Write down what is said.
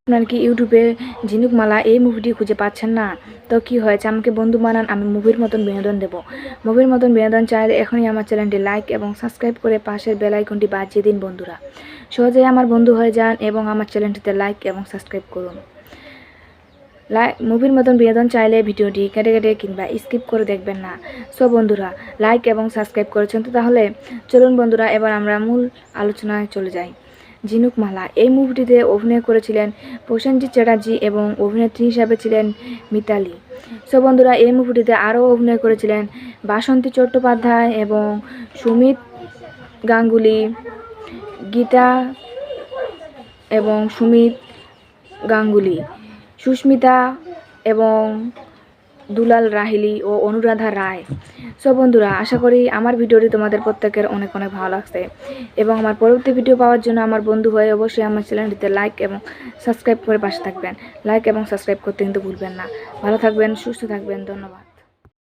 আপনার কি ইউটিউবে ঝিনুকমালা এই মুভিটি খুঁজে পাচ্ছেন না? তো কি হয়েছে, আমাকে বন্ধু বানান, আমি মুভির মতন বিনোদন দেব। মুভির মতন বিনোদন চাইলে এখনই আমার চ্যানেলটি লাইক এবং সাবস্ক্রাইব করে পাশের বেল আইকনটি বাজিয়ে দিন বন্ধুরা। সহজেই আমার বন্ধু হয়ে যান এবং আমার চ্যানেলটিতে লাইক এবং সাবস্ক্রাইব করুন। মুভির মতন বিনোদন চাইলে ভিডিওটি কেটে কেটে কিংবা স্কিপ করে দেখবেন না। সো বন্ধুরা, লাইক এবং সাবস্ক্রাইব করেছেন তো তাহলে চলুন বন্ধুরা, এবার আমরা মূল আলোচনায় চলে যাই। ঝিনুকমালা এই মুভিটিতে অভিনয় করেছিলেন প্রসেনজিৎ চ্যাটার্জি এবং অভিনেত্রী হিসাবে ছিলেন মিতালি। সো বন্ধুরা, এই মুভিটিতে আরও অভিনয় করেছিলেন বাসন্তী চট্টোপাধ্যায় এবং সুমিত গাঙ্গুলি, গীতা এবং সুমিত গাঙ্গুলি, সুস্মিতা এবং দুলাল রাহিলি ও অনুরাধা রায়। সো বন্ধুরা, আশা করি আমার ভিডিওটি তোমাদের প্রত্যেকের অনেক অনেক ভালো লাগছে এবং আমার পরবর্তী ভিডিও পাওয়ার জন্য আমার বন্ধু হয়ে অবশ্যই আমার চ্যানেলটিতে লাইক এবং সাবস্ক্রাইব করে পাশে থাকবেন। লাইক এবং সাবস্ক্রাইব করতে কিন্তু ভুলবেন না। ভালো থাকবেন, সুস্থ থাকবেন, ধন্যবাদ।